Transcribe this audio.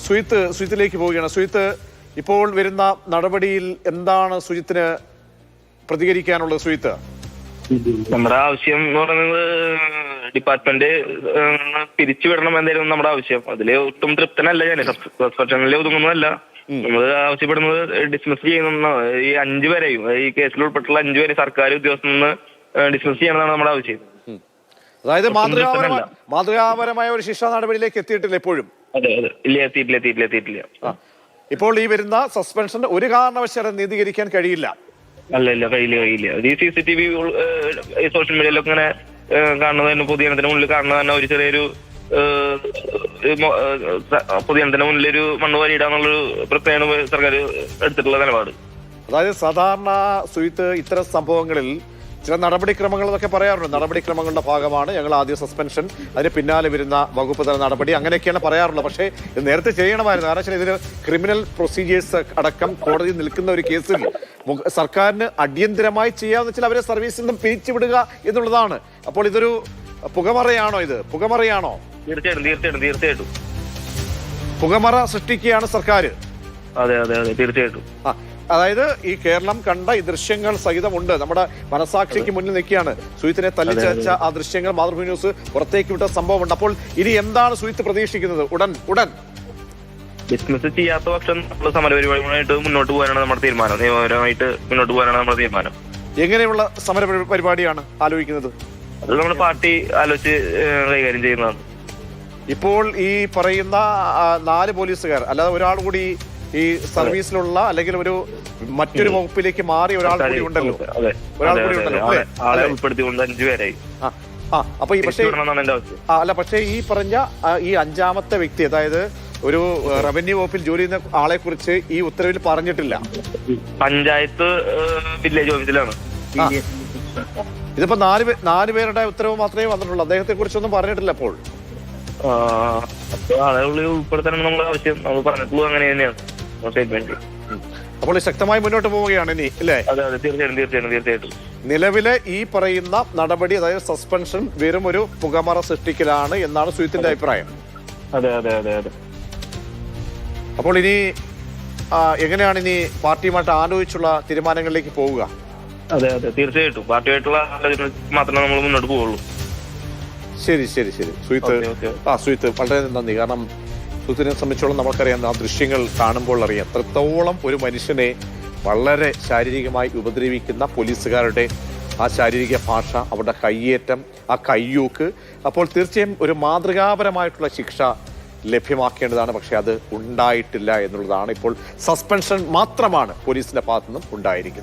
സുജിത്തിലേക്ക് പോവുകയാണ്. സുജിത്ത്, ഇപ്പോൾ വരുന്ന നടപടിയിൽ എന്താണ് സുജിത്തിന് പ്രതികരിക്കാനുള്ളത്? സുജിത്ത്, നമ്മുടെ ആവശ്യം എന്ന് പറയുന്നത് ഡിപ്പാർട്ട്മെന്റ് പിരിച്ചുവിടണം എന്തായാലും നമ്മുടെ ആവശ്യം. അതില് ഒട്ടും തൃപ്തനല്ല ഞാൻ. സസ്പെൻഷനിൽ ഒതുങ്ങുന്നതല്ല. നമ്മൾ ആവശ്യപ്പെടുന്നത് ഡിസ്മിസ് ചെയ്യുന്ന ഈ 5 പേരെയും ഈ കേസിൽ ഉൾപ്പെട്ടുള്ള 5 പേരെ സർക്കാർ ഉദ്യോഗസ്ഥരിൽ നിന്ന് ഡിസ്മിസ് ചെയ്യണമെന്നാണ് നമ്മുടെ ആവശ്യം. അതായത് മാതൃകാപരമായ ഒരു ശിക്ഷാ നടപടിയിലേക്ക് എത്തിയിട്ടില്ല ഇപ്പോഴും. അതെ അതെ, ഇല്ല, എത്തിയിട്ടില്ല. ഇപ്പോൾ ഈ വരുന്ന സസ്പെൻഷൻ ഒരു കാരണവശാലും നീതീകരിക്കാൻ കഴിയില്ല. അല്ല, കഴിയില്ല. ഈ CCTV സോഷ്യൽ മീഡിയയിലൊക്കെ ഇങ്ങനെ കാണുന്നതിന്, പൊതുജനത്തിന് മുന്നിൽ കാണുന്നത് തന്നെ ഒരു ചെറിയൊരു പൊതുജനത്തിന് മുന്നിലൊരു മണ്ണ് വാരിയിടാന്നുള്ളൊരു പ്രത്യേക സർക്കാർ എടുത്തിട്ടുള്ള നിലപാട്. അതായത് സാധാരണ സുജിത്ത് ഇത്തരം സംഭവങ്ങളിൽ ചില നടപടിക്രമങ്ങൾ എന്നൊക്കെ പറയാറുണ്ട്. നടപടിക്രമങ്ങളുടെ ഭാഗമാണ് ഞങ്ങൾ ആദ്യം സസ്പെൻഷൻ, അതിന് പിന്നാലെ വരുന്ന വകുപ്പ് തല നടപടി, അങ്ങനെയൊക്കെയാണ് പറയാറുള്ളത്. പക്ഷേ ഇത് നേരത്തെ ചെയ്യണമായിരുന്നു. കാരണം വെച്ചാൽ ഇതിന് ക്രിമിനൽ പ്രൊസീജിയേഴ്സ് അടക്കം കോടതി നിൽക്കുന്ന ഒരു കേസിൽ സർക്കാരിന് അടിയന്തരമായി ചെയ്യാന്ന് വെച്ചാൽ അവരെ സർവീസിൽ നിന്നും പിരിച്ചുവിടുക എന്നുള്ളതാണ്. അപ്പോൾ ഇതൊരു പുകമറയാണോ? പുകമറയാണോ? തീർച്ചയായിട്ടും പുകമറ സൃഷ്ടിക്കുകയാണ് സർക്കാർ. അതെ, തീർച്ചയായിട്ടും. അതായത് ഈ കേരളം കണ്ട ഈ ദൃശ്യങ്ങൾ സഹിതമുണ്ട്, നമ്മുടെ മനസാക്ഷിക്ക് മുന്നിൽ നിൽക്കുകയാണ്. സുജിത്തിനെ തല്ലിച്ചതച്ച ആ ദൃശ്യങ്ങൾ മാതൃഭൂമി ന്യൂസ് പുറത്തേക്ക് വിട്ട സംഭവമുണ്ട്. അപ്പോൾ ഇനി എന്താണ് സുജിത്ത് പ്രതീക്ഷിക്കുന്നത്? ഉടൻ ഡിസ്മിസ് ചെയ്യാത്ത പക്ഷം നമ്മൾ സമരപരിപാടികളായിട്ട് മുന്നോട്ട് പോകാനാണ് നമ്മുടെ തീരുമാനം. നിയമപരമായിട്ട് മുന്നോട്ട് പോകാനാണ് നമ്മുടെ തീരുമാനം. എങ്ങനെയുള്ള സമര പരിപാടിയാണ് ആലോചിക്കുന്നത്? അത് നമ്മുടെ പാർട്ടി ആലോചിച്ച് കൈകാര്യം ചെയ്യുന്നതാണ്. ഇപ്പോൾ ഈ പറയുന്ന 4 പോലീസുകാർ അല്ലാതെ ഒരാൾ കൂടി ഈ സർവീസിലുള്ള അല്ലെങ്കിൽ മറ്റൊരു വകുപ്പിലേക്ക് മാറി ഒരാൾ കൂടി ഉണ്ടല്ലോ. ആളെ ഉൾപ്പെടുത്തിക്കൊണ്ട് 5 പേരായി. അപ്പൊ പക്ഷേ ഈ പറഞ്ഞ ഈ 5ാമത്തെ വ്യക്തി, അതായത് ഒരു റവന്യൂ വകുപ്പിൽ ജോലി ചെയ്യുന്ന ആളെ കുറിച്ച് ഈ ഉത്തരവിൽ പറഞ്ഞിട്ടില്ല. പഞ്ചായത്ത് വില്ലേജ് ഓഫീസിലാണ്. ഇതിപ്പോ 4 പേരുടെ ഉത്തരവ് മാത്രമേ വന്നിട്ടുള്ളൂ. അദ്ദേഹത്തെ കുറിച്ചൊന്നും പറഞ്ഞിട്ടില്ല. അപ്പോൾ ആളുകളെ ഉൾപ്പെടുത്താനാണ് നമ്മുടെ ആവശ്യം. നമ്മൾ പറഞ്ഞിട്ടുള്ളൂ അങ്ങനെ തന്നെയാണ്. അപ്പോൾ ശക്തമായി മുന്നോട്ട് പോവുകയാണ് ഇനി, അല്ലേ? തീർച്ചയായിട്ടും. നിലവിലെ ഈ പറയുന്ന നടപടി, അതായത് സസ്പെൻഷൻ, വെറും ഒരു പുകമറ സൃഷ്ടിക്കലാണ് എന്നാണ് സുജിത്തിന്റെ അഭിപ്രായം. അതെ. അപ്പോൾ ഇനി എങ്ങനെയാണ് ഇനി പാർട്ടിയുമായിട്ട് ആലോചിച്ചുള്ള തീരുമാനങ്ങളിലേക്ക് പോവുക? അതെ, തീർച്ചയായിട്ടും പാർട്ടിയായിട്ടുള്ള ആലോചന മാത്രമേ നമ്മൾ മുന്നോട്ട് പോവുള്ളൂ. ശരി സുജിത്ത്, വളരെ നന്ദി. കാരണം സുജിത്തിനെ സംബന്ധിച്ചോളം നമുക്കറിയാം, ആ ദൃശ്യങ്ങൾ കാണുമ്പോൾ അറിയാം എത്രത്തോളം ഒരു മനുഷ്യനെ വളരെ ശാരീരികമായി ഉപദ്രവിക്കുന്ന പോലീസുകാരുടെ ആ ശാരീരിക ഭാഷ, അവരുടെ കയ്യേറ്റം, ആ കയ്യൂക്ക്. അപ്പോൾ തീർച്ചയായും ഒരു മാതൃകാപരമായിട്ടുള്ള ശിക്ഷ ലഭ്യമാക്കേണ്ടതാണ്. പക്ഷെ അത് ഉണ്ടായിട്ടില്ല എന്നുള്ളതാണ്. ഇപ്പോൾ സസ്പെൻഷൻ മാത്രമാണ് പോലീസിന്റെ ഭാഗത്തു നിന്നും ഉണ്ടായിരിക്കുന്നത്.